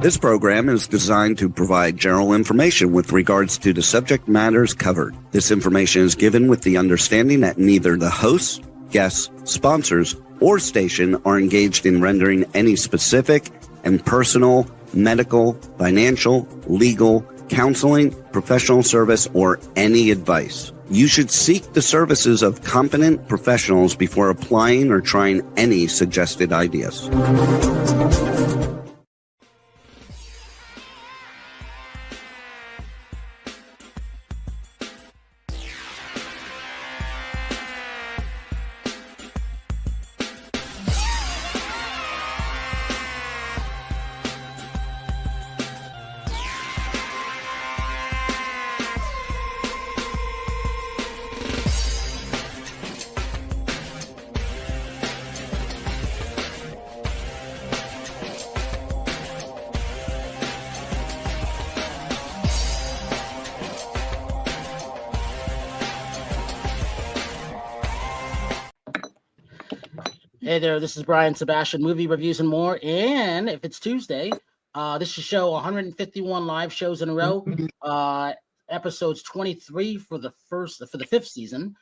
This program is designed to provide general information with regards to the subject matters covered. This information is given with the understanding that neither the hosts, guests, sponsors, or station are engaged in rendering any specific and personal, medical, financial, legal, counseling, professional service, or any advice. You should seek the services of competent professionals before applying or trying any suggested ideas. Hey there, this is Brian Sebastian, Movie Reviews and More. And if it's Tuesday, this is show 151 live shows in a row. Episodes 23 for the fifth season.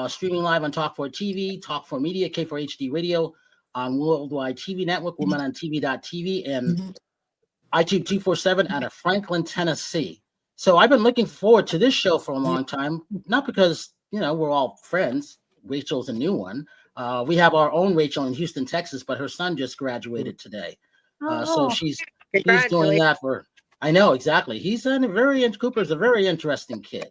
Streaming live on Talk 4 TV, Talk 4 Media, K4 HD Radio, on Worldwide TV Network, WomenOnTV.tv, and iTube 247 out of Franklin, Tennessee. So I've been looking forward to this show for a long time, not because, we're all friends. Rachel's a new one. We have our own Rachel in Houston, Texas, but her son just graduated today. So she's doing that for, I know, exactly. Cooper's a very interesting kid.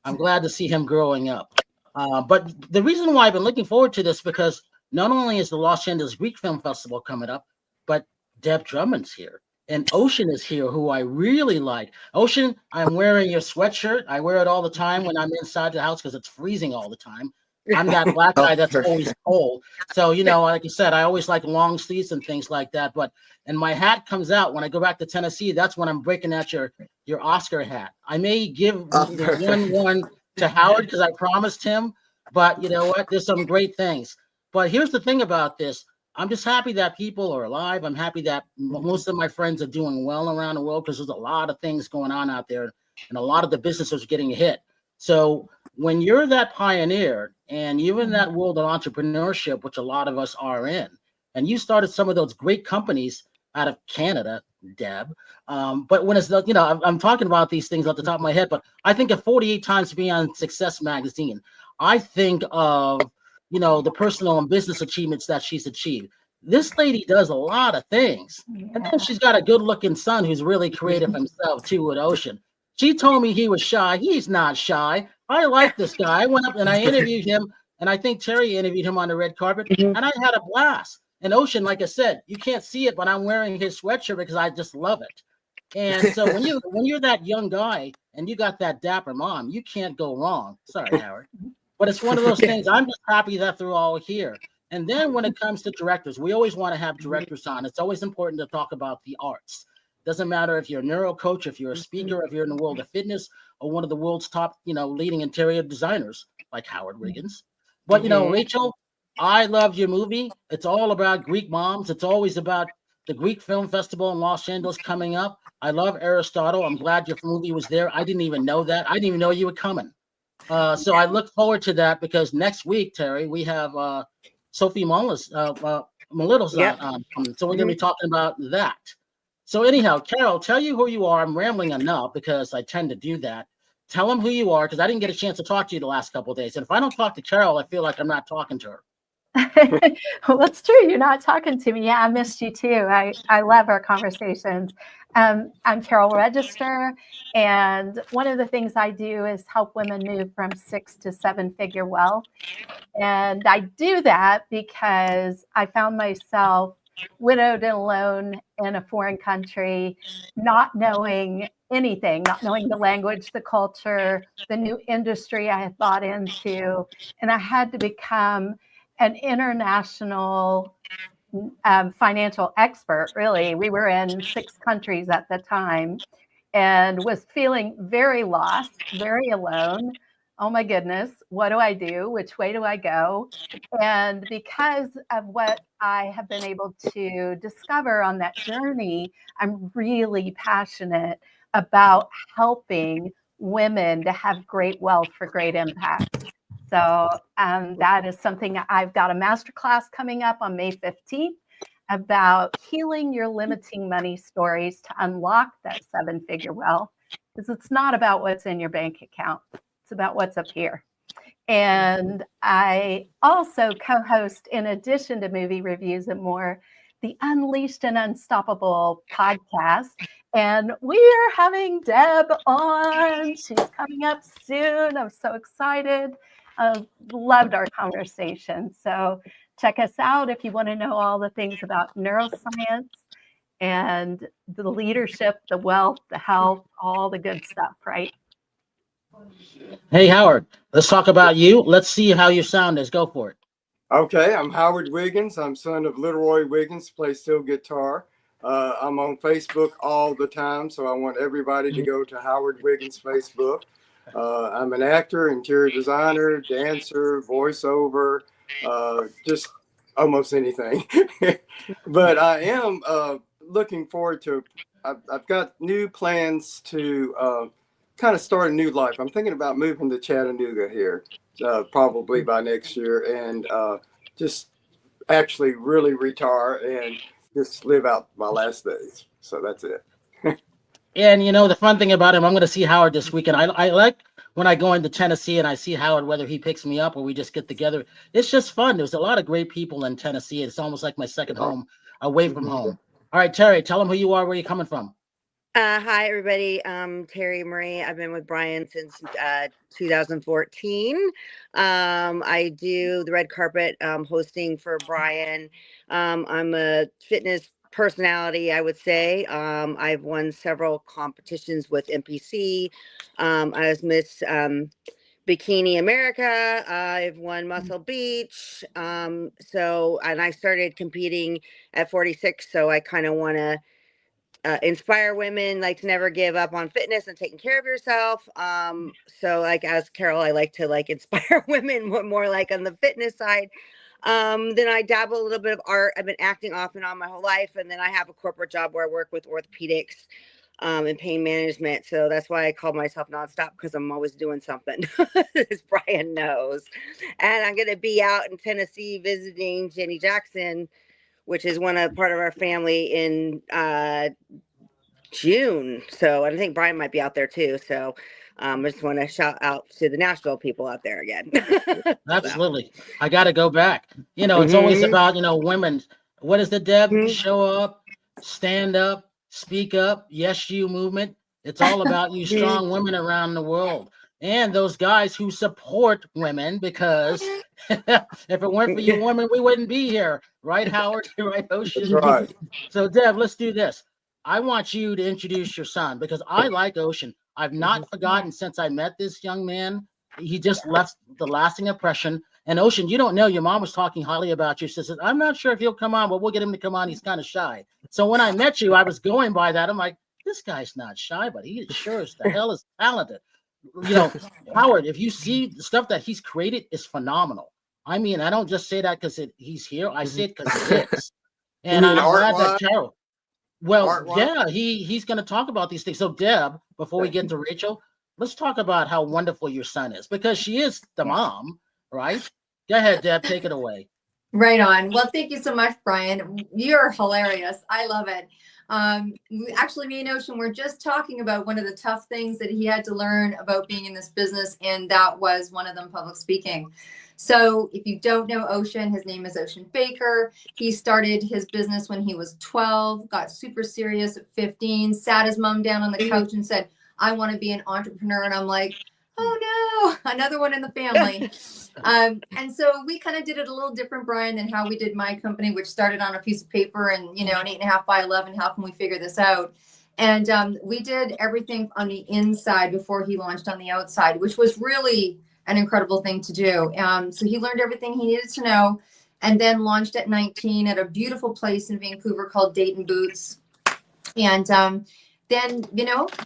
I'm glad to see him growing up. But the reason why I've been looking forward to this, because not only is the Los Angeles Greek Film Festival coming up, but Deb Drummond's here. And Ocean is here, who I really like. Ocean, I'm wearing your sweatshirt. I wear it all the time when I'm inside the house because it's freezing all the time. I'm that black guy that's always cold. So, like you said, I always like long sleeves and things like that. And my hat comes out when I go back to Tennessee. That's when I'm breaking out your Oscar hat. I may give one to Howard because I promised him. But you know what? There's some great things. But here's the thing about this. I'm just happy that people are alive. I'm happy that most of my friends are doing well around the world because there's a lot of things going on out there. And a lot of the businesses are getting hit. So when you're that pioneer and you're in that world of entrepreneurship, which a lot of us are in, and you started some of those great companies out of Canada, Deb. But when it's, I'm talking about these things off the top of my head, but I think of 48 Times to be on Success magazine. I think of, the personal and business achievements that she's achieved. This lady does a lot of things. And then she's got a good looking son who's really creative himself too with Ocean. She told me he was shy. He's not shy. I like this guy. I went up and I interviewed him, and I think Terry interviewed him on the red carpet, and I had a blast. And Ocean, like I said, you can't see it, but I'm wearing his sweatshirt because I just love it. And so when you're that young guy and you got that dapper mom, you can't go wrong. Sorry, Howard. But it's one of those things. I'm just happy that they're all here. And then when it comes to directors, we always want to have directors on. It's always important to talk about the arts. Doesn't matter if you're a neuro coach, if you're a speaker, if you're in the world of fitness, or one of the world's top, leading interior designers like Howard Riggins. But, Rachel, I loved your movie. It's all about Greek moms. It's always about the Greek Film Festival in Los Angeles coming up. I love Aristotle. I'm glad your movie was there. I didn't even know that. I didn't even know you were coming. So I look forward to that because next week, Terry, we have Sophie Molittle's on. So we're going to be talking about that. So anyhow, Carol, tell you who you are. I'm rambling enough because I tend to do that. Tell them who you are because I didn't get a chance to talk to you the last couple of days. And if I don't talk to Carol, I feel like I'm not talking to her. Well, that's true. You're not talking to me. Yeah, I missed you too. I love our conversations. I'm Carol Register, and one of the things I do is help women move from 6 to 7 figure wealth. And I do that because I found myself widowed and alone in a foreign country, not knowing anything, not knowing the language, the culture, the new industry I had bought into. And I had to become an international financial expert, really. We were in 6 countries at the time and was feeling very lost, very alone. oh my goodness, what do I do? Which way do I go? And because of what I have been able to discover on that journey, I'm really passionate about helping women to have great wealth for great impact. So that is something. I've got a masterclass coming up on May 15th about healing your limiting money stories to unlock that 7-figure wealth. Because it's not about what's in your bank account. It's about what's up here. And I also co-host, in addition to movie reviews and more, the Unleashed and Unstoppable podcast. And we are having Deb on. She's coming up soon. I'm so excited. Loved our conversation. So check us out if you want to know all the things about neuroscience and the leadership, the wealth, the health, all the good stuff, right? Hey, Howard, let's talk about you. Let's see how your sound is. Go for it. Okay, I'm Howard Wiggins. I'm son of Leroy Wiggins, plays steel guitar. I'm on Facebook all the time, so I want everybody to go to Howard Wiggins Facebook. I'm an actor, interior designer, dancer, voiceover, just almost anything. But I am looking forward to, I've got new plans to kind of start a new life. I'm thinking about moving to Chattanooga here, probably by next year, and just actually really retire and just live out my last days. So that's it. And you know, the fun thing about him, I'm going to see Howard this weekend. I like when I go into Tennessee and I see Howard, whether he picks me up or we just get together. It's just fun. There's a lot of great people in Tennessee. It's almost like my second home away from home. All right, Terry, tell them who you are, where you're coming from. Hi, everybody. Terry Marie. I've been with Brian since 2014. I do the red carpet hosting for Brian. I'm a fitness personality, I would say. I've won several competitions with NPC. I was Miss Bikini America. I've won Muscle Beach. And I started competing at 46. So I kind of want to inspire women, like, to never give up on fitness and taking care of yourself. So like, as Carol, I like to like inspire women more like on the fitness side. Then I dabble a little bit of art. I've been acting off and on my whole life. And then I have a corporate job where I work with orthopedics and pain management. So that's why I call myself nonstop, because I'm always doing something, as Brian knows. And I'm going to be out in Tennessee visiting Jenny Jackson, which is part of our family, in June. So I think Brian might be out there too. So I just want to shout out to the Nashville people out there again. Absolutely. I got to go back. You know, it's always about, you know, women. What is the Deb? Show up, stand up, speak up. Yes, you movement. It's all about you strong women around the world. And those guys who support women, because if it weren't for you women, we wouldn't be here. Right, Howard? Right, Ocean? That's right. So, Deb, let's do this. I want you to introduce your son, because I like Ocean. I've not forgotten since I met this young man. He just left the lasting impression. And Ocean, you don't know, your mom was talking highly about you. She says, I'm not sure if he'll come on, but we'll get him to come on. He's kind of shy. So when I met you, I was going by that. I'm like, this guy's not shy, but he sure as the hell is talented. You know, Howard, if you see the stuff that he's created is phenomenal. I mean, I don't just say that because he's here. I say it because it is. And I'm glad that Carol. Well, yeah, he's going to talk about these things. So, Deb, before we get to Rachel, let's talk about how wonderful your son is, because she is the mom, right? Go ahead, Deb, take it away. Right on. Well, thank you so much, Brian. You're hilarious. I love it. Actually, me and Ocean were just talking about one of the tough things that he had to learn about being in this business, and that was one of them, public speaking. So if you don't know Ocean, his name is Ocean Baker. He started his business when he was 12, got super serious at 15, sat his mom down on the couch and said, I want to be an entrepreneur. And I'm like, oh no, another one in the family. And so we kind of did it a little different, Brian, than how we did my company, which started on a piece of paper and, you know, an 8.5 by 11. How can we figure this out? And we did everything on the inside before he launched on the outside, which was really an incredible thing to do. So he learned everything he needed to know, and then launched at 19 at a beautiful place in Vancouver called Dayton Boots. And then,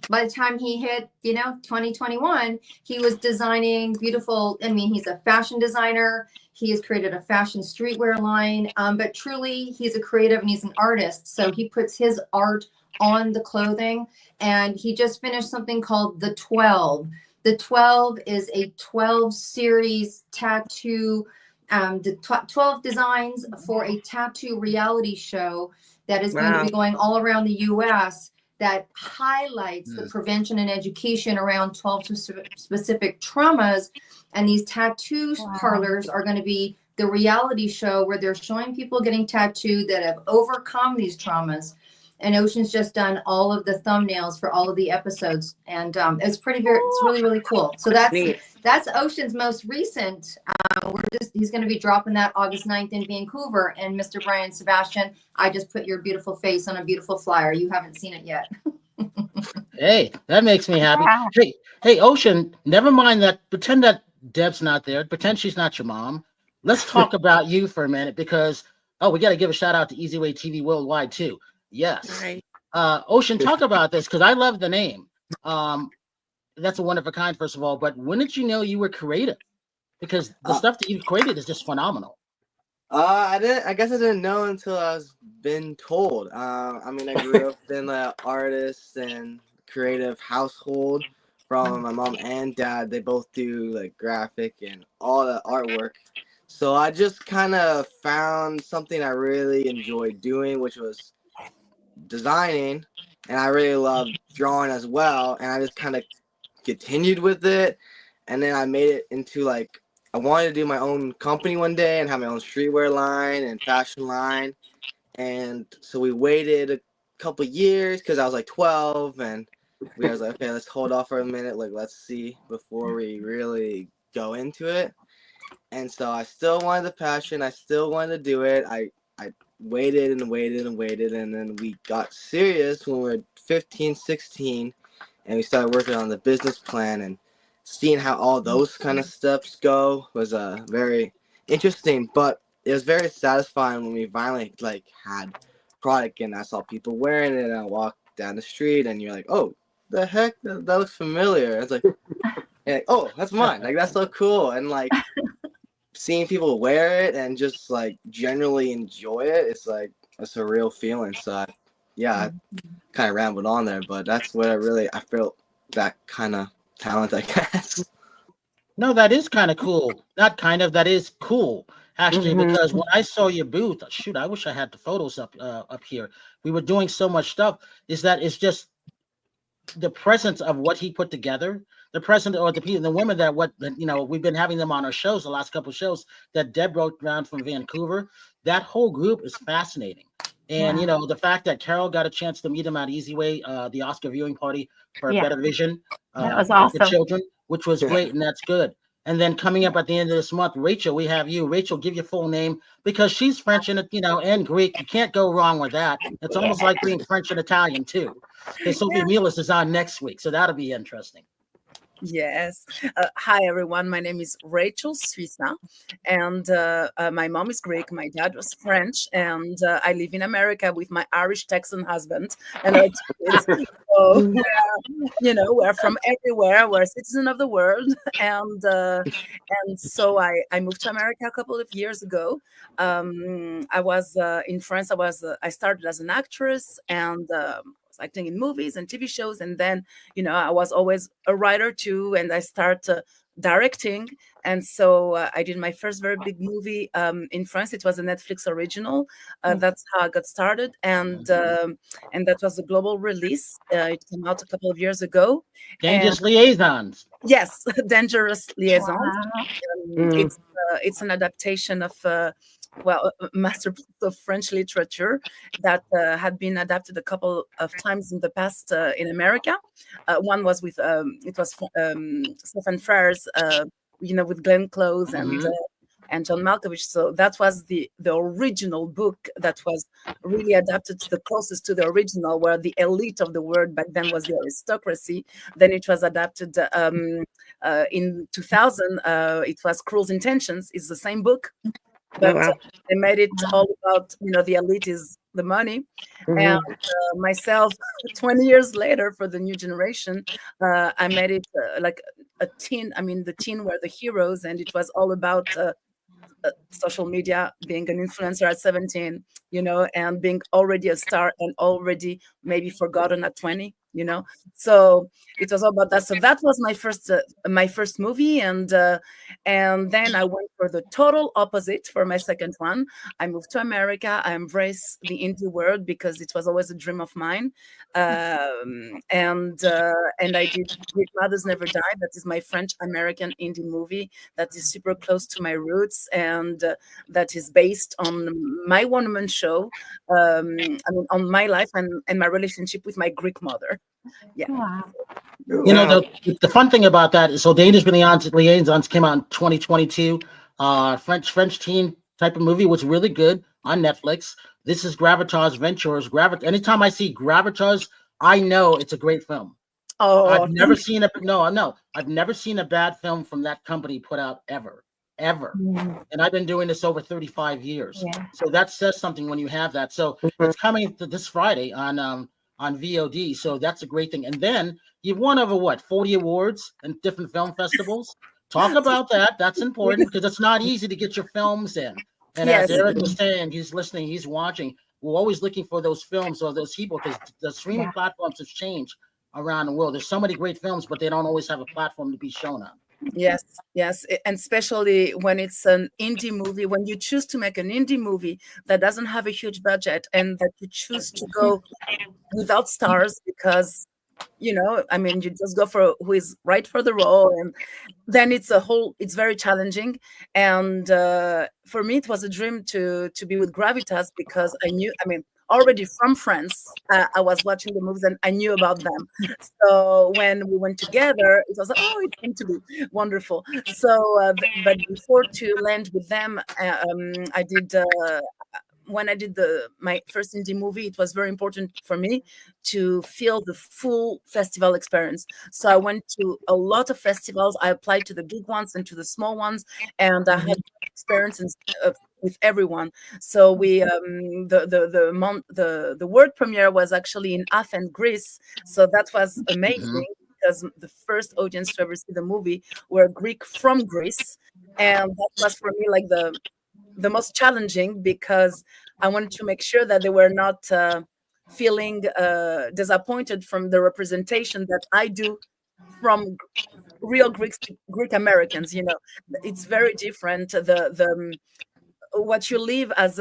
by the time he hit, 2021, he was designing beautiful. I mean, he's a fashion designer. He has created a fashion streetwear line, but truly he's a creative and he's an artist. So he puts his art on the clothing, and he just finished something called the 12. The 12 is a 12 series tattoo, the 12 designs for a tattoo reality show that is going to be going all around the U.S. that highlights the prevention and education around 12 specific traumas. And these tattoo parlors are going to be the reality show where they're showing people getting tattooed that have overcome these traumas. And Ocean's just done all of the thumbnails for all of the episodes, and it's really, really cool. So that's Ocean's most recent. He's going to be dropping that August 9th in Vancouver. And Mr. Brian Sebastian, I just put your beautiful face on a beautiful flyer. You haven't seen it yet. Hey, that makes me happy. Wow. Hey, Ocean, never mind that. Pretend that Deb's not there. Pretend she's not your mom. Let's talk about you for a minute, because, we got to give a shout out to Easy Way TV Worldwide too. Yes. Right. Ocean, talk about this, because I love the name. That's a one of a kind, first of all. But when did you know you were creative? Because the stuff that you've created is just phenomenal. I guess I didn't know until I was been told. I mean, I grew up in an artist and creative household from my mom and dad. They both do like graphic and all the artwork. So I just kind of found something I really enjoyed doing, which was designing, and I really loved drawing as well. And I just kind of continued with it, and then I made it into like, I wanted to do my own company one day and have my own streetwear line and fashion line. And so we waited a couple years because I was like 12, and we was like, okay, let's hold off for a minute, like let's see before we really go into it. And so I still wanted the passion, I still wanted to do it. I waited and waited and waited, and then we got serious when we were 15, 16, and we started working on the business plan, and seeing how all those kind of steps go was very interesting. But it was very satisfying when we finally like had product, and I saw people wearing it, and I walked down the street, and you're like, oh, the heck, that looks familiar. It's like, like, oh, that's mine. Like, that's so cool. And like seeing people wear it and just like generally enjoy it, it's like a surreal feeling. So I kind of rambled on there, but that's what I felt that kind of talent, I guess. No, that is kind of cool. Not kind of, that is cool, actually, because when I saw your booth, shoot, I wish I had the photos up here. We were doing so much stuff. It's just the presence of what he put together, the presence or the women that we've been having them on our shows, the last couple of shows that Deb wrote around from Vancouver. That whole group is fascinating. And, the fact that Carol got a chance to meet him at Easy Way, the Oscar viewing party for Better Vision. That was awesome. For children, which was great, and that's good. And then coming up at the end of this month, Rachel, we have you. Rachel, give your full name, because she's French and and Greek. You can't go wrong with that. It's almost like being French and Italian too. And Sophie Mielis is on next week, so that'll be interesting. Yes. Hi, everyone. My name is Rachel Suissa, and my mom is Greek. My dad was French, and I live in America with my Irish Texan husband. And our kids. So, we're from everywhere. We're a citizen of the world, and so I moved to America a couple of years ago. I was in France. I started as an actress, and acting in movies and TV shows, and then I was always a writer too, and I started directing, and so I did my first very big movie in France. It was a Netflix original. That's how I got started, and that was a global release. It came out a couple of years ago. Dangerous Liaisons. Yes, Dangerous Liaisons. Wow. It's an adaptation of a masterpiece of French literature that had been adapted a couple of times in the past in America. One was with Stephen Frears, with Glenn Close and John Malkovich. So that was the original book that was really adapted to the closest to the original, where the elite of the world back then was the aristocracy. Then it was adapted in 2000. It was Cruel's Intentions. It's the same book. But they made it all about, the elite is the money. And myself, 20 years later, for the new generation, I made it like a teen. I mean, the teen were the heroes, and it was all about social media, being an influencer at 17, and being already a star and already maybe forgotten at 20. So it was all about that. So that was my first movie, and then I went for the total opposite for my second one. I moved to America. I embraced the indie world because it was always a dream of mine, and I did Great Mothers Never Die. That is my French American indie movie that is super close to my roots, and that is based on my one-woman show, on my life and my relationship with my Greek mother. Yeah. Wow. The fun thing about that is, so Danish Liaisons came out in 2022. French teen type of movie, was really good on Netflix. This is Gravitas Ventures. Anytime I see Gravitas, I know it's a great film. Oh, I've never seen I've never seen a bad film from that company put out ever. And I've been doing this over 35 years. Yeah. So that says something when you have that. So it's coming this Friday on VOD. So that's a great thing. And then you've won over 40 awards in different film festivals. Talk about that. That's important because it's not easy to get your films in. And Yes. as Eric was saying, he's listening, he's watching. We're always looking for those films or those people because the streaming platforms have changed around the world. There's so many great films, but they don't always have a platform to be shown on. Yes, and especially when it's an indie movie, when you choose to make an indie movie that doesn't have a huge budget and that you choose to go without stars because, you just go for who is right for the role, and then it's very challenging. And for me, it was a dream to be with Gravitas because I knew, already from France, I was watching the movies and I knew about them. So when we went together, it was like, it's going to be wonderful. So, but before to land with them, I did. When I did my first indie movie, it was very important for me to feel the full festival experience. So I went to a lot of festivals. I applied to the big ones and to the small ones, and I had experiences with everyone. So we the world premiere was actually in Athens, Greece. So that was amazing. Because the first audience to ever see the movie were Greek from Greece, and that was for me like the most challenging because I wanted to make sure that they were not feeling disappointed from the representation that I do from real Greek Americans. It's very different. The what you live as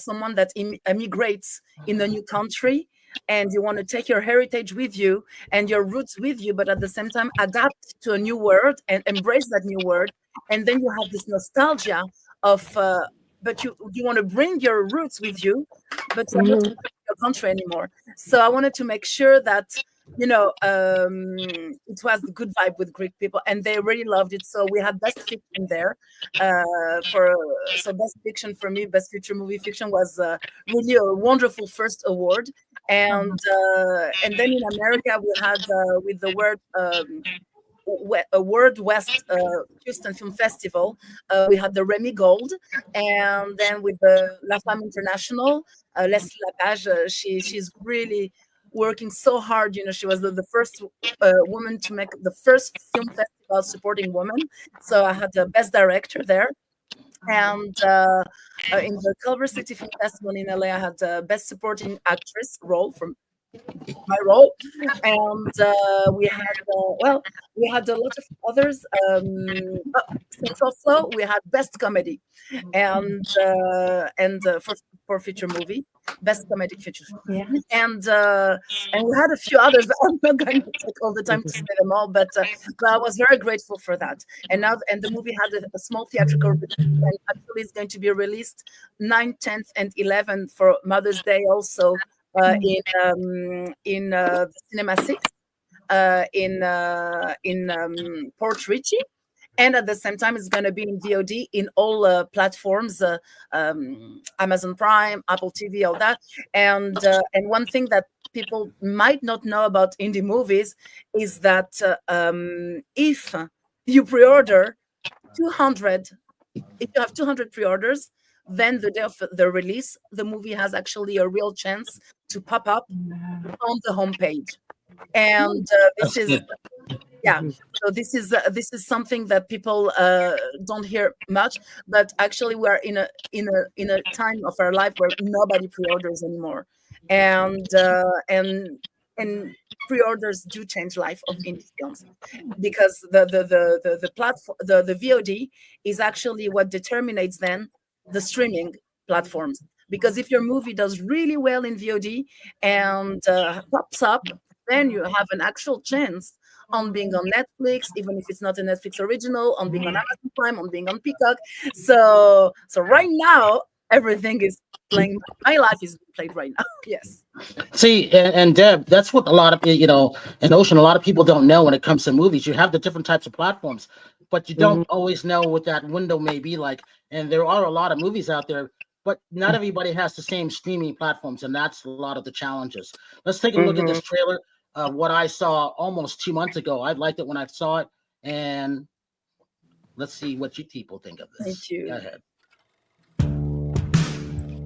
someone that immigrates in a new country, and you want to take your heritage with you and your roots with you, but at the same time adapt to a new world and embrace that new world. And then you have this nostalgia of, but you want to bring your roots with you, but you're not in your country anymore. So I wanted to make sure that, it was a good vibe with Greek people, and they really loved it. So we had best fiction there. So best fiction for me, best feature movie fiction was really a wonderful first award. And then in America we had with the World West Houston Film Festival, we had the Remy Gold, and then with the La Femme International, Leslie Lapage, she's really working so hard. She was the first woman to make the first film festival supporting women. So I had the best director there. And in the Culver City Film Festival in LA, I had the best supporting actress role from my role, and we had a lot of others. Central Flow, we had best comedy, and for feature movie, best comedy feature, and we had a few others. I'm not going to take all the time to say them all, but I was very grateful for that. And the movie had a small theatrical release, and actually it's going to be released 9th, 10th, and 11th for Mother's Day also. In the Cinema 6 in Port Richey, and at the same time it's going to be in VOD in all platforms, Amazon Prime, Apple TV, all that. And one thing that people might not know about indie movies is that if you pre-order 200, if you have 200 pre-orders, then the day of the release, the movie has actually a real chance to pop up on the homepage. And this is so this is something that people don't hear much, but actually we are in a time of our life where nobody pre-orders anymore, and pre-orders do change life of indie films, because the platform, the VOD is actually what determines then the streaming platforms. Because if your movie does really well in VOD and pops up, then you have an actual chance on being on Netflix, even if it's not a Netflix original, on being on Amazon Prime, on being on Peacock. So right now, everything is playing. My life is played right now. Yes. See, and Deb, that's what a lot of, in Ocean, a lot of people don't know when it comes to movies. You have the different types of platforms, but you don't always know what that window may be like. And there are a lot of movies out there, but not everybody has the same streaming platforms, and that's a lot of the challenges. Let's take a look at this trailer of what I saw almost 2 months ago. I liked it when I saw it, and let's see what you people think of this. Thank you. Go ahead.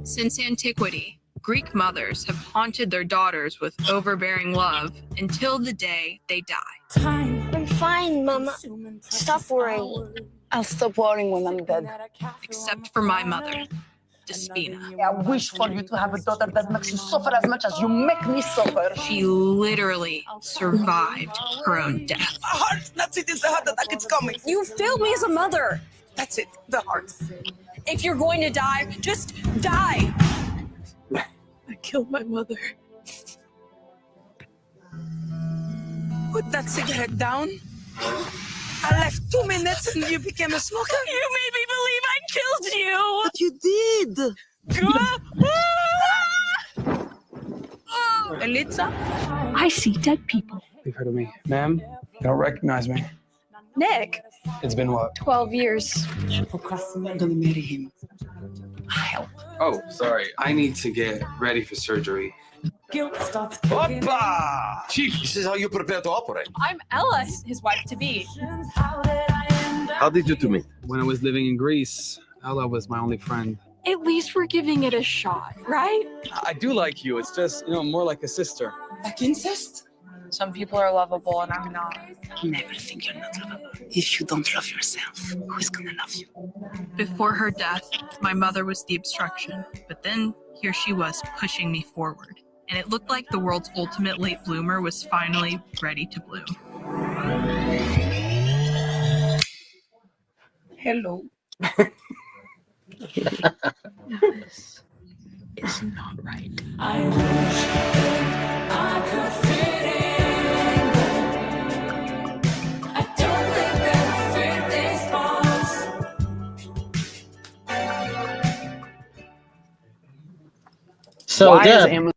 Since antiquity, Greek mothers have haunted their daughters with overbearing love until the day they die. I'm fine, Mama. Stop worrying. I'll stop worrying when I'm dead. Except for my mother, Despina. I wish for you to have a daughter that makes you suffer as much as you make me suffer. She literally survived her own death. My heart! That's it, it's the heart attack, it's coming. You failed me as a mother. That's it, the heart. If you're going to die, just die. I killed my mother. Put that cigarette down. I left 2 minutes and you became a smoker. You made me believe I killed you. But you did. Elitza? I see dead people. You've heard of me. Ma'am, you don't recognize me. Nick, It's been what? 12 years. I'm gonna marry him. Help. Oh, sorry. I need to get ready for surgery. Oppa! Chief, this is how you prepare to operate. I'm Ella, his wife-to-be. How did you two meet? When I was living in Greece, Ella was my only friend. At least we're giving it a shot, right? I do like you. It's just, more like a sister. Like incest? Some people are lovable and I'm not. Never think you're not lovable. If you don't love yourself, who's gonna love you? Before her death, my mother was the obstruction, but then here she was pushing me forward. And it looked like the world's ultimate late bloomer was finally ready to bloom. Hello. This is not right. I wish I could fit in. I don't think that fit this box. So, Deb,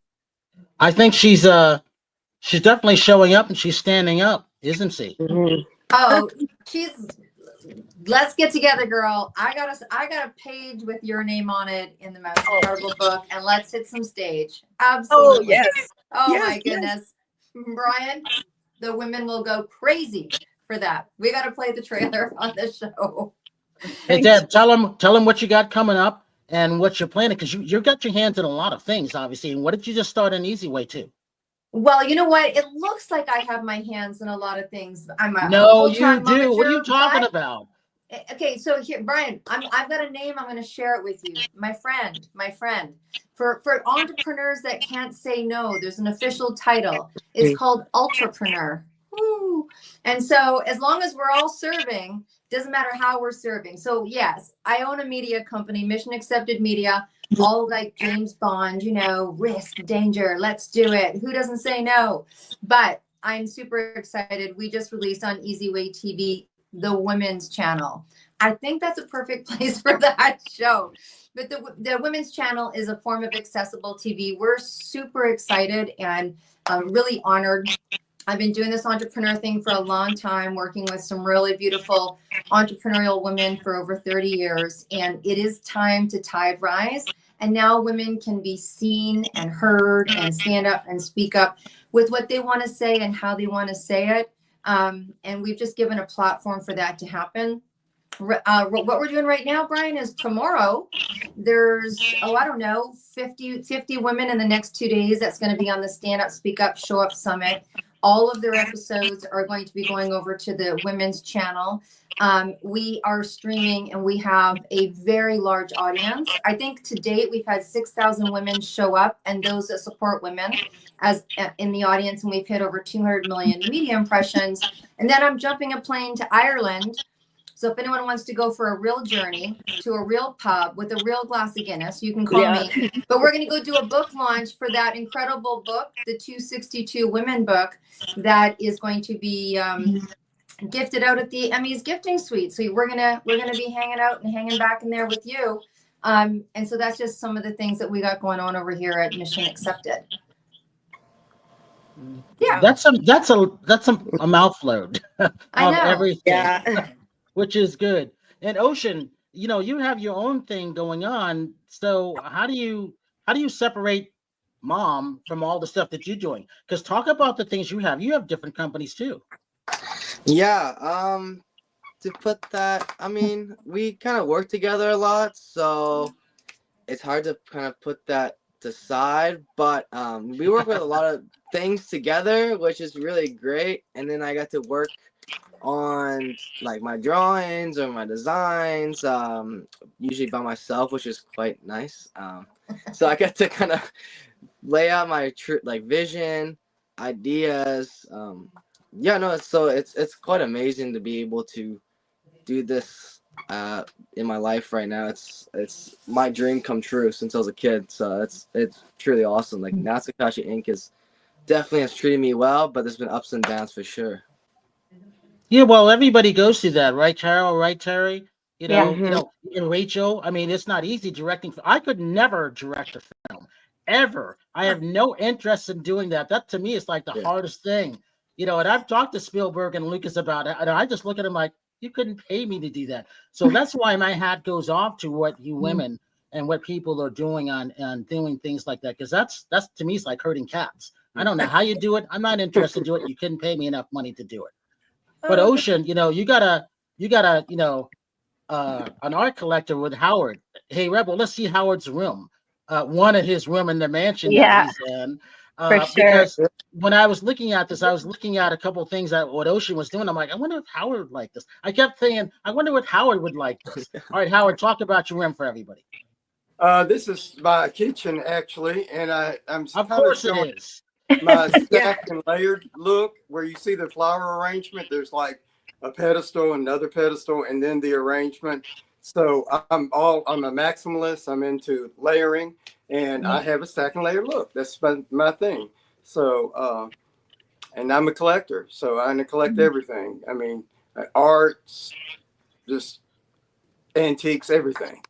I think she's definitely showing up and she's standing up, isn't she? Oh, let's get together, girl. I got a page with your name on it in the most incredible book, and let's hit some stage. Absolutely. Oh, yes. Oh, yes, my goodness. Yes. Brian, the women will go crazy for that. We got to play the trailer on the show. Hey, Deb, tell them what you got coming up and what you're planning, because you've got your hands in a lot of things, obviously. And what did you just start an easy way to? Well, you know what? It looks like I have my hands in a lot of things. No, you do. What are you talking about? Okay, so here, Brian, I've got a name. I'm going to share it with you. My friend. For entrepreneurs that can't say no, there's an official title. It's called Entrepreneur. Woo. And so as long as we're all serving, doesn't matter how we're serving. So yes, I own a media company, Mission Accepted Media, all like James Bond, risk, danger, let's do it. Who doesn't say no? But I'm super excited. We just released on Easy Way TV, the women's channel. I think that's a perfect place for that show. But the women's channel is a form of accessible TV. We're super excited and really honored. I've been doing this entrepreneur thing for a long time, working with some really beautiful entrepreneurial women for over 30 years. And it is time to tide rise. And now women can be seen and heard and stand up and speak up with what they want to say and how they want to say it. And we've just given a platform for that to happen. what we're doing right now, Brian, is tomorrow there's, I don't know, 50 women in the next 2 days that's going to be on the Stand Up, Speak Up, Show Up Summit. All of their episodes are going to be going over to the women's channel. We are streaming and we have a very large audience. I think to date we've had 6,000 women show up, and those that support women as in the audience, and we've hit over 200 million media impressions. And then I'm jumping a plane to Ireland. So if anyone wants to go for a real journey to a real pub with a real glass of Guinness, you can call me. But we're going to go do a book launch for that incredible book, the 262 Women book, that is going to be gifted out at the Emmys gifting suite. So we're gonna be hanging out and hanging back in there with you. And so that's just some of the things that we got going on over here at Mission Accepted. Yeah, that's a mouth load of everything. Yeah. Which is good. And Ocean, you have your own thing going on. So how do you separate mom from all the stuff that you're doing? Because talk about the things you have. You have different companies too. Yeah. To put that, I mean, we kind of work together a lot, so it's hard to kind of put that aside. But we work with a lot of things together, which is really great. And then I got to work on like my drawings or my designs, usually by myself, which is quite nice. So I get to kind of lay out my vision, ideas. It's quite amazing to be able to do this in my life right now. It's my dream come true since I was a kid. So it's truly awesome. Like Natsukashii Inc. definitely has treated me well, but there's been ups and downs for sure. Yeah, well, everybody goes through that, right, Carol? Right, Terry? Yeah. And Rachel. I mean, it's not easy directing. I could never direct a film, ever. I have no interest in doing that. That to me is like the hardest thing. And I've talked to Spielberg and Lucas about it, and I just look at them like, you couldn't pay me to do that. So that's why my hat goes off to what you women and what people are doing on doing things like that, because that's to me, it's like herding cats. I don't know how you do it. I'm not interested in doing it. You couldn't pay me enough money to do it. But Ocean, you got an art collector with Howard. Hey, Rebel, let's see Howard's room. One of his room in the mansion that he's in. For sure. Because when I was looking at this, I was looking at a couple of things that what Ocean was doing. I'm like, I wonder if Howard would like this. I kept saying, I wonder what Howard would like this. All right, Howard, talk about your room for everybody. This is my kitchen actually, and I'm of course it is. My stacked and layered look, where you see the flower arrangement, there's like a pedestal, another pedestal, and then the arrangement. So I'm a maximalist. I'm into layering, and I have a stack and layer look. That's my thing. So and I'm a collector, so I collect everything. I mean, arts, just antiques, everything.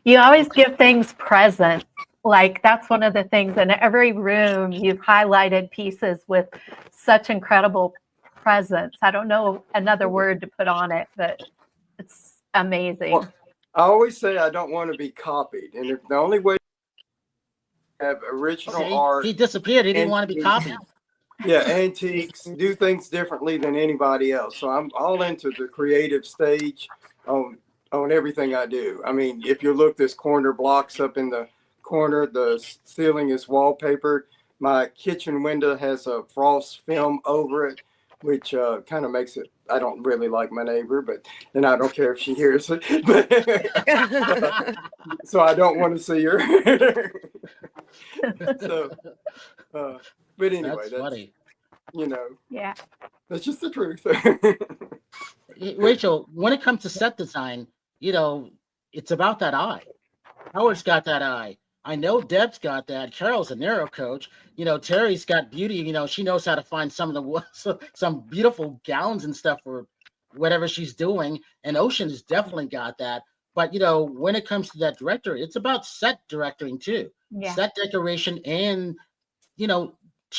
You always give things present. Like that's one of the things in every room you've highlighted pieces with such incredible presence. I don't know another word to put on it, but it's amazing. Well, I always say I don't want to be copied, and if the only way to have original art, he disappeared. He didn't want to be copied. Yeah, antiques, do things differently than anybody else. So I'm all into the creative stage on everything I do. I mean, if you look, this corner blocks up in the corner, the ceiling is wallpapered. My kitchen window has a frost film over it, which kind of makes it, I don't really like my neighbor, and I don't care if she hears it. So I don't want to see her. So, but anyway, that's funny. Yeah, that's just the truth. Rachel, when it comes to set design, it's about that eye. Howard's got that eye. I know Deb's got that. Carol's a narrow coach. Terry's got beauty. She knows how to find some beautiful gowns and stuff for whatever she's doing. And Ocean has definitely got that. But when it comes to that director, it's about set directing too. Yeah. Set decoration and 2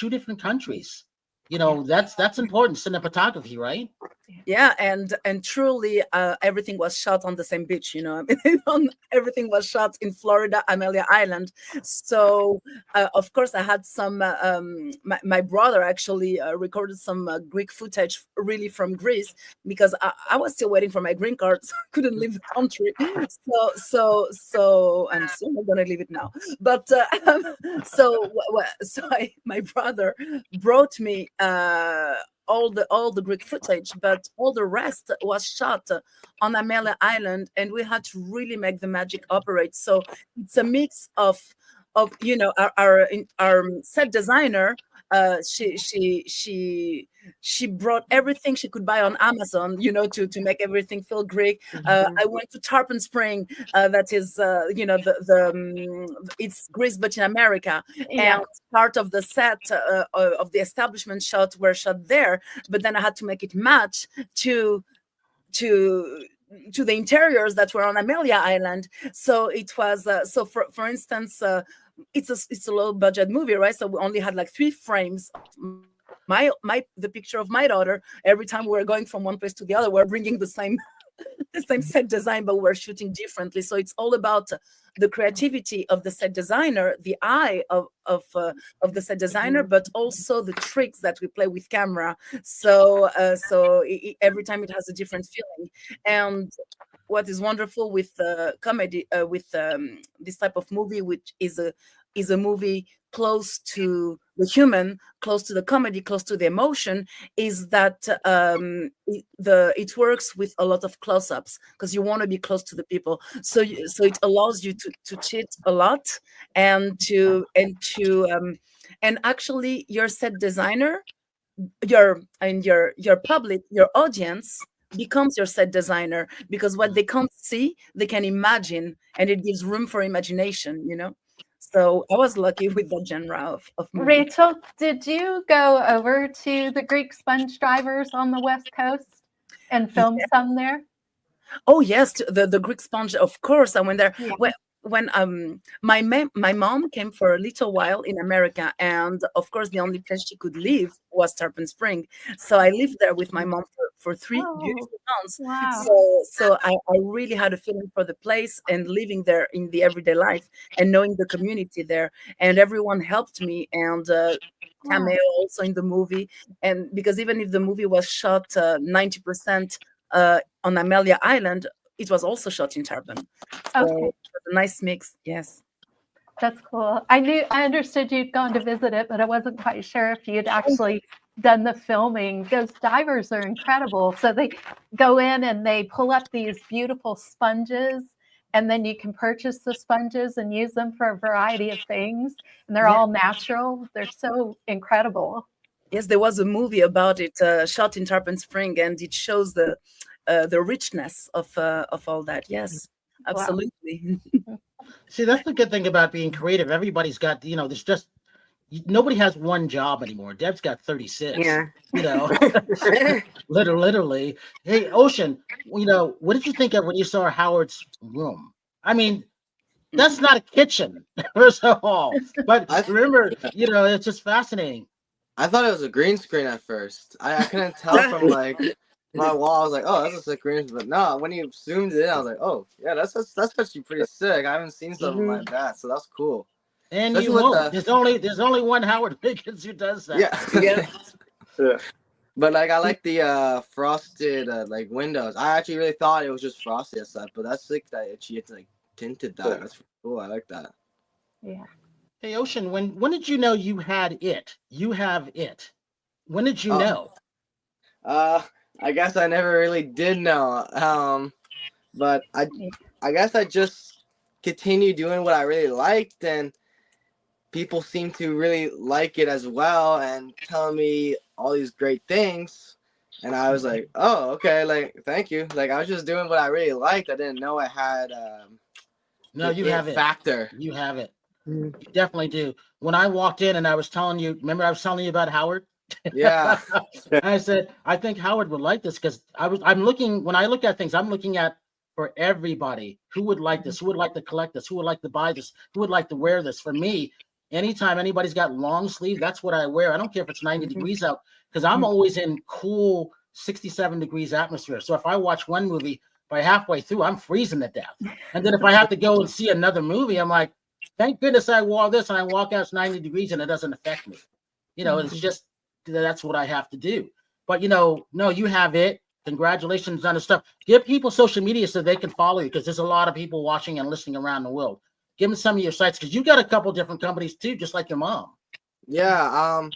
different countries. That's important. Cinematography, right? Yeah, and truly, everything was shot on the same beach. I mean, everything was shot in Florida, Amelia Island. So, of course, I had some. My brother actually recorded some Greek footage, really from Greece, because I was still waiting for my green card, so I couldn't leave the country. So I'm still not gonna leave it now. But my brother brought me. All the Greek footage, but all the rest was shot on Amelia Island, and we had to really make the magic operate. So it's a mix of our set designer. She brought everything she could buy on Amazon, to make everything feel Greek. I went to Tarpon Spring, that is, it's Greece but in America, and part of the set of the establishment shots were shot there. But then I had to make it match to the interiors that were on Amelia Island. So it was so for instance. It's a low budget movie, right? So we only had like 3 frames of the picture of my daughter. Every time we were going from one place to the other, we're bringing the same set design, but we're shooting differently. So it's all about the creativity of the set designer, the eye of the set designer, but also the tricks that we play with camera. So every time it has a different feeling. And what is wonderful with comedy, with this type of movie, which is a movie close to the human, close to the comedy, close to the emotion, is that it works with a lot of close-ups, because you want to be close to the people. So it allows you to cheat a lot, and actually your set designer, your public, your audience becomes your set designer, because what they can't see, they can imagine, and it gives room for imagination, So I was lucky with that genre of movie. Rachel, did you go over to the Greek sponge drivers on the West Coast and film some there? Oh yes, the Greek sponge, of course. I went there. Yeah. When my mom came for a little while in America, and of course the only place she could live was Tarpon Spring. So I lived there with my mom for 3 beautiful months. Wow. So I really had a feeling for the place, and living there in the everyday life, and knowing the community there, and everyone helped me, and cameo also in the movie. And because even if the movie was shot 90% on Amelia Island, it was also shot in Tarpon. So Okay. it was a nice mix. Yes. That's cool. I understood you'd gone to visit it, but I wasn't quite sure if you'd actually done the filming. Those divers are incredible. So they go in and they pull up these beautiful sponges, and then you can purchase the sponges and use them for a variety of things. And they're all natural. They're so incredible. Yes, there was a movie about it, shot in Tarpon Spring, and it shows the richness of all that. Yes, absolutely. Wow. See, that's the good thing about being creative. Everybody's got, there's just nobody has one job anymore. Deb's got 36. Yeah. Literally. Hey, Ocean, what did you think of when you saw Howard's room? I mean, that's not a kitchen, first of all. But remember, it's just fascinating. I thought it was a green screen at first. I couldn't tell from like my wall. I was like, oh, that's a green screen. But no, when you zoomed it in, I was like, oh, yeah, that's actually pretty sick. I haven't seen something like that, so that's cool. And you won't. There's only one Howard Wiggins who does that. Yeah. But like, I like the frosted like windows. I actually really thought it was just frosted outside, but that's like that she had like tinted that. That's cool. I like that. Yeah. Hey, Ocean, when did you know you had it? You have it. When did you know? I guess I never really did know. But I guess I just continued doing what I really liked, and people seem to really like it as well, and telling me all these great things. And I was like, oh, okay, like, thank you. Like, I was just doing what I really liked. I didn't know I had no, you have it. Factor. You have it. You definitely do. When I walked in and I was telling you, remember I was telling you about Howard? Yeah. I said, I think Howard would like this, because I'm looking, when I look at things, I'm looking at for everybody who would like this, who would like to collect this, who would like to buy this, who would like to wear this. For me, anytime anybody's got long sleeve, that's what I wear. I don't care if it's 90 degrees out, because I'm always in cool 67 degrees atmosphere. So if I watch one movie, by halfway through, I'm freezing to death. And then if I have to go and see another movie, I'm like, thank goodness I wore this, and I walk out, it's 90 degrees and it doesn't affect me. It's just, that's what I have to do. But, no, you have it. Congratulations on the stuff. Give people social media so they can follow you, because there's a lot of people watching and listening around the world. Give them some of your sites, because you got a couple different companies too, just like your mom. Yeah,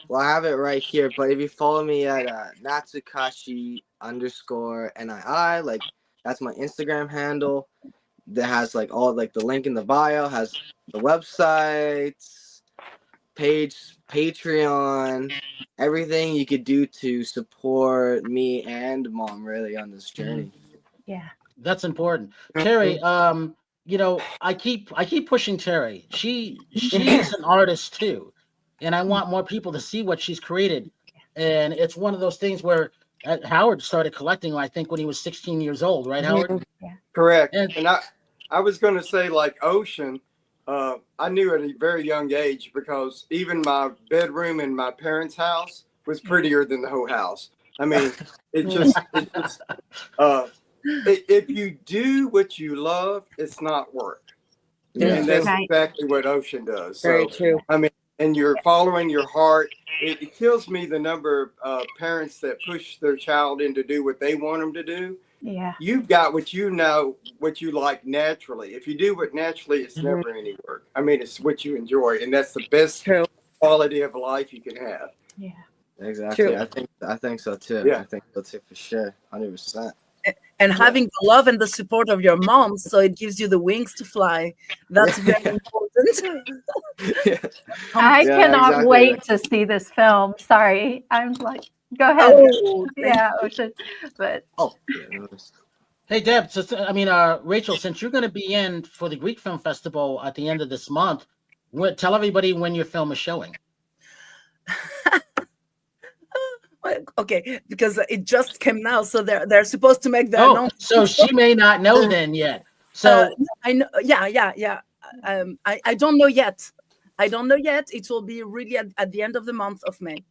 well, I have it right here, but if you follow me at Natsukashii _NII, like that's my Instagram handle. That has like all like the link in the bio, has the websites, page, Patreon, everything you could do to support me and mom really on this journey. Yeah, that's important. Terry, I keep pushing Terry. She's an artist too, and I want more people to see what she's created. And it's one of those things where Howard started collecting, I think, when he was 16 years old, right, Howard? Yeah. Correct. And I was going to say, like Ocean, I knew at a very young age, because even my bedroom in my parents' house was prettier than the whole house. I mean, if you do what you love, it's not work. Yeah. And that's exactly what Ocean does. Very true. I mean, and you're following your heart. It kills me the number of parents that push their child in to do what they want them to do. Yeah. You've got what you like naturally. If you do it naturally, it's never any work. I mean, it's what you enjoy, and that's the best quality of life you can have. Yeah. Exactly. True. I think so too. Yeah. I think so too, for sure. 100%. And having the love and the support of your mom, so it gives you the wings to fly. That's very important. I cannot wait to see this film. Sorry, I'm like, go ahead. Ocean. But hey, Deb. Rachel, since you're going to be in for the Greek Film Festival at the end of this month, tell everybody when your film is showing. Okay, because it just came now, so they're supposed to make the announcement. So she may not know then yet. So I know, yeah. I don't know yet. It will be really at the end of the month of May.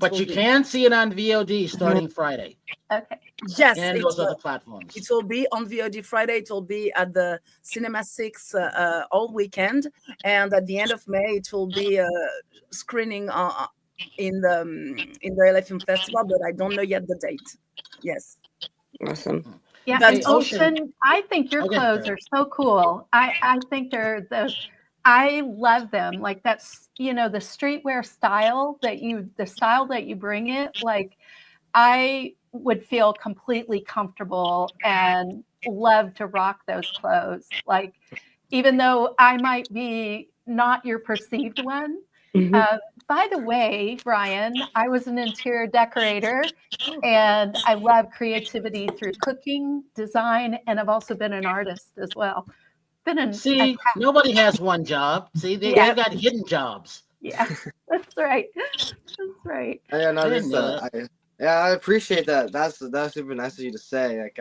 But you can see it on VOD starting Friday. Okay. Yes, and those other platforms. It will be on VOD Friday. It will be at the Cinema 6 all weekend, and at the end of May, it will be screening in the LA Film Festival, but I don't know yet the date. Yes. Awesome. Yeah, But and Ocean, I think your clothes are so cool. I think I love them. Like that's, the streetwear style that you bring it, like I would feel completely comfortable and love to rock those clothes. Like, even though I might be not your perceived one. By the way, Brian, I was an interior decorator, and I love creativity through cooking, design, and I've also been an artist as well. Nobody has one job. See, they got hidden jobs. Yeah, that's right. That's right. I appreciate that. That's super nice of you to say. Like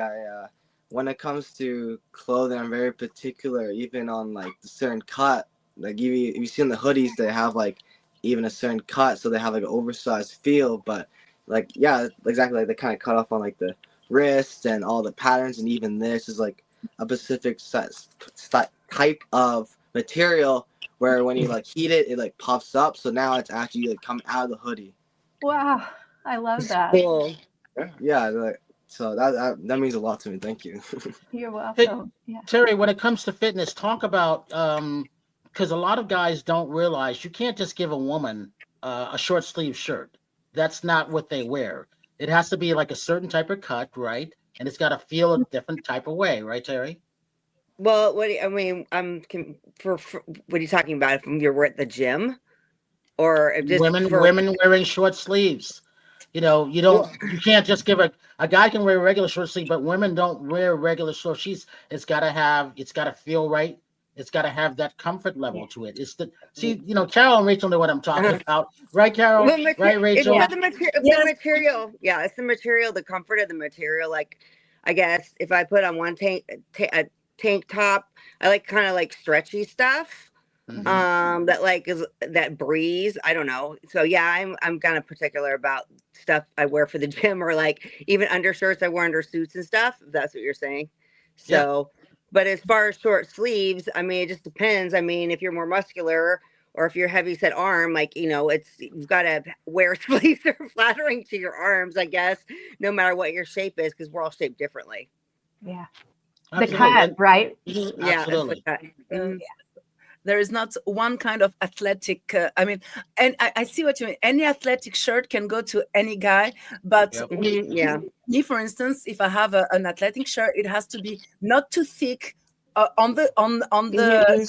when it comes to clothing, I'm very particular, even on like the certain cut. Like if you see in the hoodies, they have like even a certain cut, so they have like an oversized feel. But like exactly, like they kind of cut off on like the wrist and all the patterns, and even this is like a specific type of material where when you like heat it, it like puffs up. So now it's actually like coming out of the hoodie. Wow, I love that. Cool. Yeah, like so that means a lot to me. Thank you. You're welcome. Hey, Terry, when it comes to fitness, talk about because a lot of guys don't realize you can't just give a woman a short sleeve shirt. That's not what they wear. It has to be like a certain type of cut, right? And it's got to feel a different type of way, right, Terry? Well, what are you talking about? If you're at the gym, or just women wearing short sleeves? You can't just give a guy can wear a regular short sleeve, but women don't wear regular short sleeves. It's got to feel right. It's got to have that comfort level to it. Carol and Rachel know what I'm talking about, right, Carol? Right, Rachel? It's the material. Yeah, it's the material, the comfort of the material. Like, I guess if I put on one tank top, I like kind of like stretchy stuff. that like is that breeze. I don't know. So yeah, I'm kind of particular about stuff I wear for the gym, or like even undershirts I wear under suits and stuff, if that's what you're saying. So but as far as short sleeves, I mean, it just depends. I mean, if you're more muscular or if you're heavy set arm, like, it's, you've got to wear sleeves that are flattering to your arms, I guess, no matter what your shape is, because we're all shaped differently. Yeah. Absolutely. The cut, right? Yeah, that's the cut. There is not one kind of athletic. And I see what you mean. Any athletic shirt can go to any guy, but me, for instance, if I have an athletic shirt, it has to be not too thick on the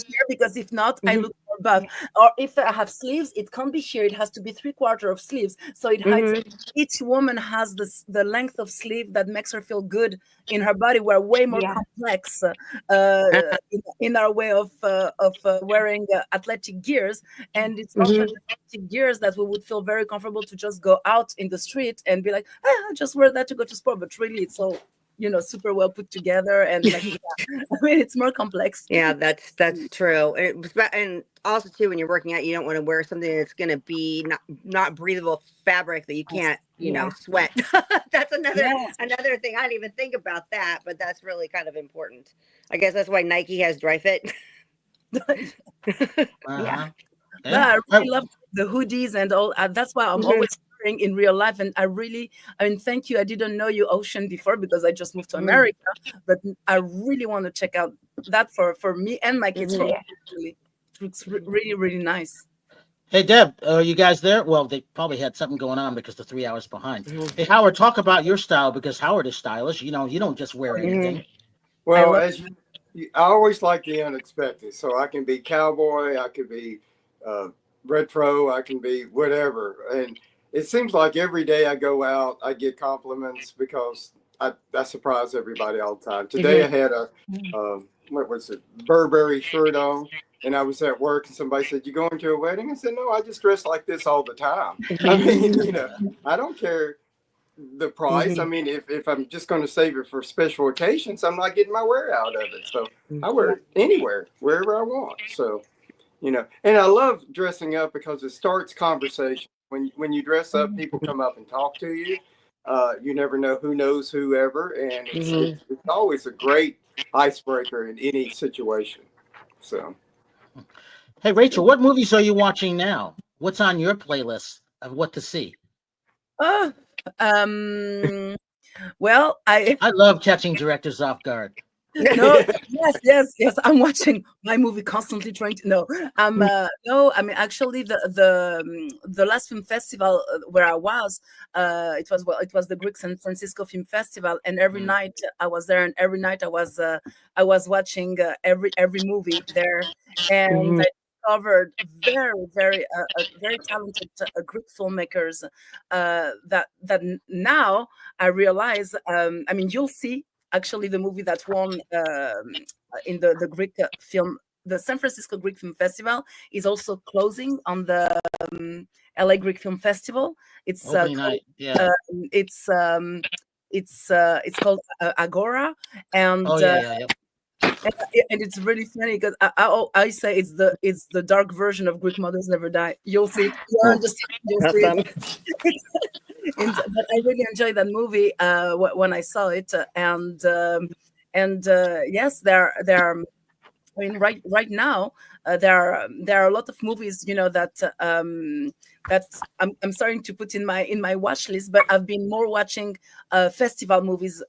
here, because if not, I look more buff. Or if I have sleeves, it can't be here. It has to be 3/4 of sleeves, so it hides. Each woman has the length of sleeve that makes her feel good in her body. We're way more complex in our way of wearing athletic gears, and it's often athletic gears that we would feel very comfortable to just go out in the street and be like, I just wear that to go to sport, but really it's all super well put together, and like, I mean, it's more complex. Yeah, that's true. And also too, when you're working out, you don't want to wear something that's going to be not breathable fabric that you can't, sweat. That's another thing. I didn't even think about that, but that's really kind of important. I guess that's why Nike has dry fit. Yeah, I really love the hoodies and all. That's why I'm always wearing in real life. And thank you. I didn't know you Ocean before because I just moved to America, but I really want to check out that for me and my kids. It looks really, really nice. Hey, Deb, are you guys there? Well, they probably had something going on because they're 3 hours behind. Hey, Howard, talk about your style, because Howard is stylish. You don't just wear anything. Well, I always like the unexpected. So I can be cowboy, I could be retro, I can be whatever. And it seems like every day I go out, I get compliments because I surprise everybody all the time. Today I had a Burberry shirt on, and I was at work and somebody said, "You going to a wedding?" I said, "No, I just dress like this all the time." I mean, I don't care the price. I mean, if I'm just going to save it for special occasions, I'm not getting my wear out of it. So I wear it anywhere, wherever I want. So, and I love dressing up because it starts conversation. When you dress up, people come up and talk to you. You never know who knows whoever, and it's always a great icebreaker in any situation. So, hey, Rachel, what movies are you watching now? What's on your playlist of what to see? Well, I love catching directors off guard. No, yes. I'm watching my movie constantly, trying to no. I mean, actually, the last film festival where I was, it was the Greek San Francisco Film Festival, and every night I was there, and every night I was watching every movie there, and I discovered very talented Greek filmmakers that now I realize. I mean, you'll see. Actually, the movie that won in the Greek film, the San Francisco Greek Film Festival, is also closing on the LA Greek Film Festival. It's it's called Agora, and and it's really funny because I say it's the dark version of Greek Mothers Never Die. You'll see it. You'll see it. But I really enjoyed that movie when I saw it, and yes, there are. I mean, right now there are a lot of movies, that I'm starting to put in my watch list. But I've been more watching festival movies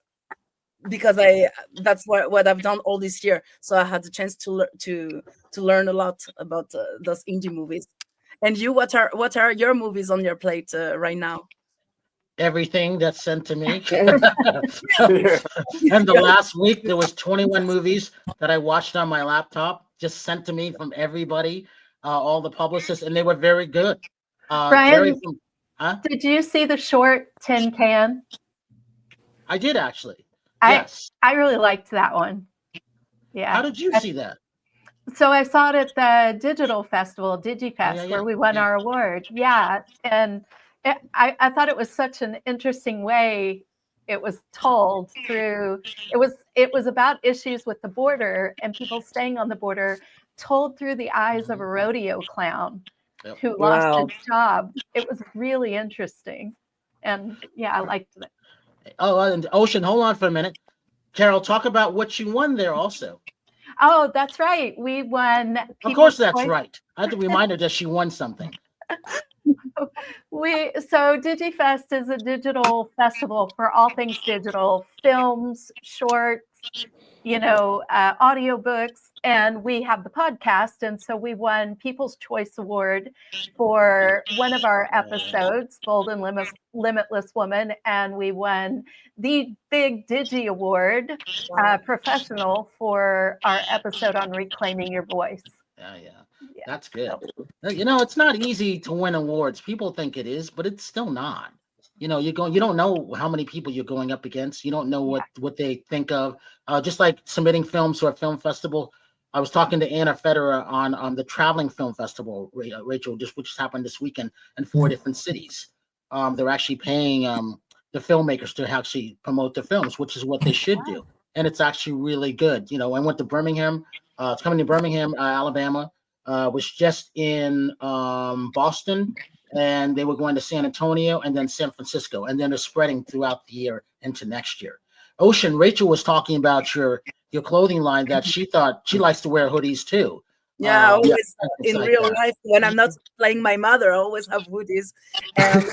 because that's what I've done all this year. So I had the chance to learn a lot about those indie movies. And you, what are your movies on your plate right now? Everything that's sent to me. And the last week there was 21 movies that I watched on my laptop, just sent to me from everybody, all the publicists, and they were very good. Brian, did you see the short Tin Can? I did, actually. Yes. I really liked that one. Yeah. How did you see that? So I saw it at the Digital Festival, DigiFest, where we won our award. Yeah. And I thought it was such an interesting way it was told through. It was about issues with the border and people staying on the border, told through the eyes of a rodeo clown Yep. who lost Wow. his job. It was really interesting. And yeah, I liked it. Oh, and Ocean, hold on for a minute. Carol, talk about what you won there also. Oh, that's right. We won. Of People's course, that's Choice. right. I had to remind her that she won something. So DigiFest is a digital festival for all things digital, films, shorts, audiobooks, and we have the podcast. And so we won People's Choice Award for one of our episodes, Bold and Limitless Woman, and we won the Big Digi Award, Professional, for our episode on reclaiming your voice. Yeah. That's good. It's not easy to win awards. People think it is, but it's still not. You don't know how many people you're going up against. You don't know what they think of. Just like submitting films to a film festival. I was talking to Anna Federer on the Traveling Film Festival, Rachel, which happened this weekend in 4 different cities. They're actually paying the filmmakers to actually promote their films, which is what they should do. And it's actually really good. I went to Birmingham. It's coming to Birmingham, Alabama. Was just in Boston, and they were going to San Antonio and then San Francisco, and then they're spreading throughout the year into next year. Ocean, Rachel was talking about your clothing line that she thought she likes to wear hoodies too. Yeah, always in like real that. life when I'm not playing my mother, I always have hoodies, and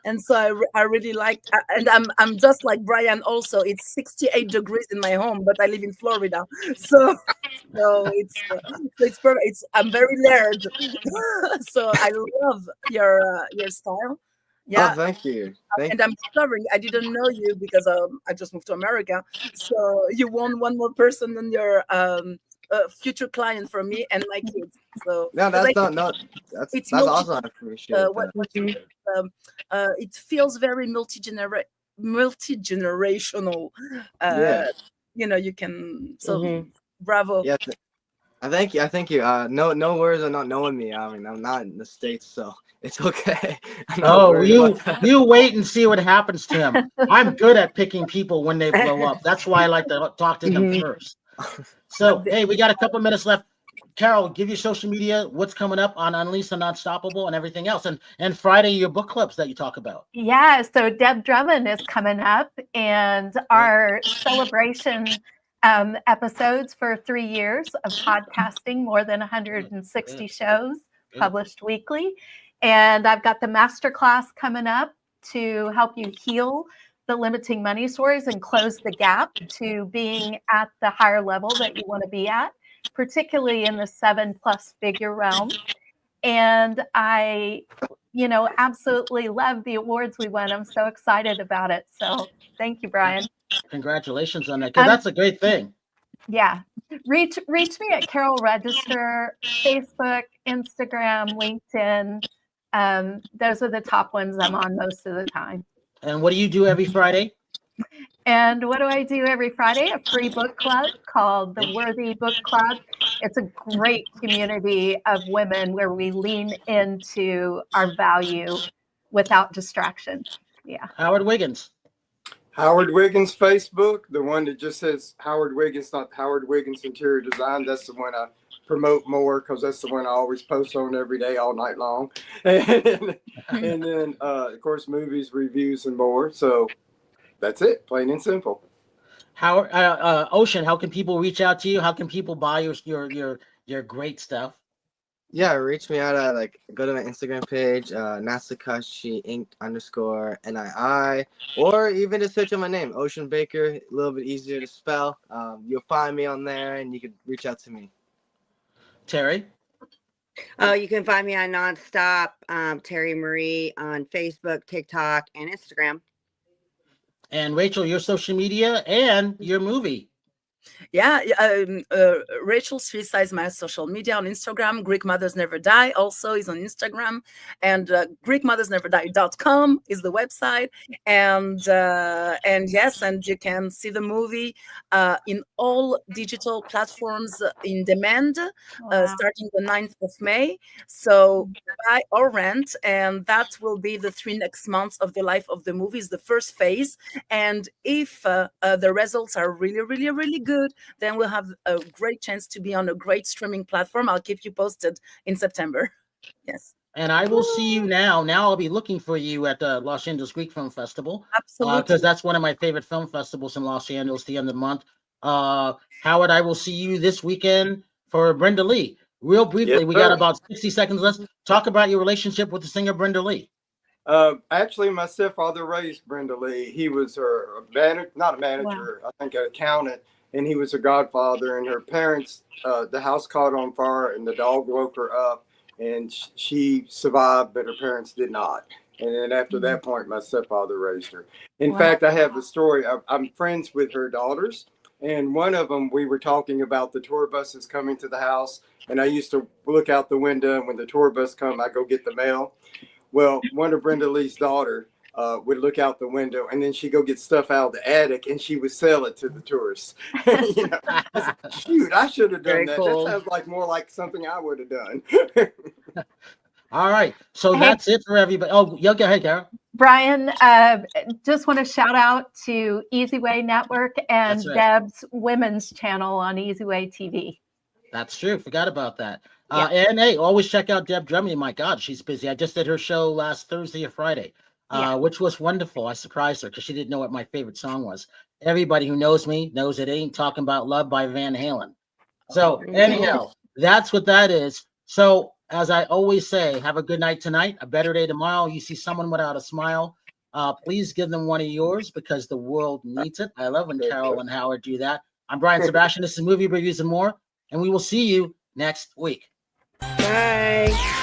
and so I really like, and I'm just like Brian. Also, it's 68 degrees in my home, but I live in Florida, so it's perfect. I'm very layered, so I love your style. Yeah. Oh, thank you. And I'm discovering I didn't know you because I just moved to America. So you won one more person than your future client for me and my kids. So No, that's it's awesome. I appreciate what that. you, it feels very multi-generational. Yeah. You can bravo. Yeah. I thank you. No worries on not knowing me. I mean, I'm not in the States, so it's okay. You wait and see what happens to him. I'm good at picking people when they blow up. That's why I like to talk to them first. So, hey, we got a couple minutes left. Carol, give your social media, what's coming up on Unleashed and Unstoppable and everything else. And Friday, your book clubs that you talk about. Yeah, so Deb Drummond is coming up, and our celebration episodes for 3 years of podcasting, more than 160 shows published weekly. And I've got the masterclass coming up to help you heal the limiting money stories and close the gap to being at the higher level that you want to be at, particularly in the 7+ figure realm. And I, absolutely love the awards we won. I'm so excited about it. So thank you, Brian. Congratulations on that. Because that's a great thing. Yeah. Reach me at Carol Register, Facebook, Instagram, LinkedIn. Those are the top ones I'm on most of the time. And what do you do every Friday? And what do I do every Friday? A free book club called the Worthy Book Club. It's a great community of women where we lean into our value without distraction. Yeah. Howard Wiggins. Howard Wiggins Facebook, the one that just says Howard Wiggins, not Howard Wiggins Interior Design. That's the one I promote more because that's the one I always post on every day, all night long. And then, of course, movies, reviews, and more. So that's it, plain and simple. Howard, Ocean, how can people reach out to you? How can people buy your great stuff? Yeah, reach me out at go to my Instagram page, Natsukashii _NII, or even just search on my name, Ocean Baker, a little bit easier to spell. You'll find me on there and you can reach out to me. Terry? You can find me on Nonstop, Terry Marie on Facebook, TikTok, and Instagram. And Rachel, your social media and your movie. Yeah, Rachel Suissa is my social media on Instagram. Greek Mothers Never Die also is on Instagram, and GreekMothersNeverDie.com is the website. And yes, and you can see the movie in all digital platforms in demand, starting the 9th of May. So buy or rent, and that will be the 3 next months of the life of the movie. Is the first phase, and if the results are really, really, really good, good, then we'll have a great chance to be on a great streaming platform. I'll keep you posted in September. Yes. And I will see you now. Now I'll be looking for you at the Los Angeles Greek Film Festival. Absolutely. Because that's one of my favorite film festivals in Los Angeles, the end of the month. Howard, I will see you this weekend for Brenda Lee. Real briefly, Yes, we got sir. about 60 seconds left. Talk about your relationship with the singer Brenda Lee. Actually, my stepfather raised Brenda Lee. He was her manager, not a manager, I think an accountant, and he was her godfather. And her parents, the house caught on fire and the dog woke her up, and she survived, but her parents did not. And then after that point, my stepfather raised her. In fact, I have a story. I'm friends with her daughters, and one of them, we were talking about the tour buses coming to the house, and I used to look out the window, and when the tour bus come, I go get the mail. Well, one of Brenda Lee's daughter would look out the window, and then she'd go get stuff out of the attic, and she would sell it to the tourists. You know, shoot, I should have done Very that. cool. That sounds like more like something I would have done. All right. So Hey. that's it for everybody. Oh, yeah, go ahead, Carol. Brian, just want to shout out to Easy Way Network and That's right. Deb's women's channel on Easy Way TV. That's true. Forgot about that. Yeah. And hey, always check out Deb Drummond. My God, she's busy. I just did her show last Thursday or Friday, which was wonderful. I surprised her because she didn't know what my favorite song was. Everybody who knows me knows it ain't Talking About Love by Van Halen. So anyhow, that's what that is. So as I always say, have a good night tonight, a better day tomorrow. You see someone without a smile, please give them one of yours because the world needs it. I love when Carol and Howard do that. I'm Brian Sebastian. This is Movie Reviews and More, and we will see you next week. Bye.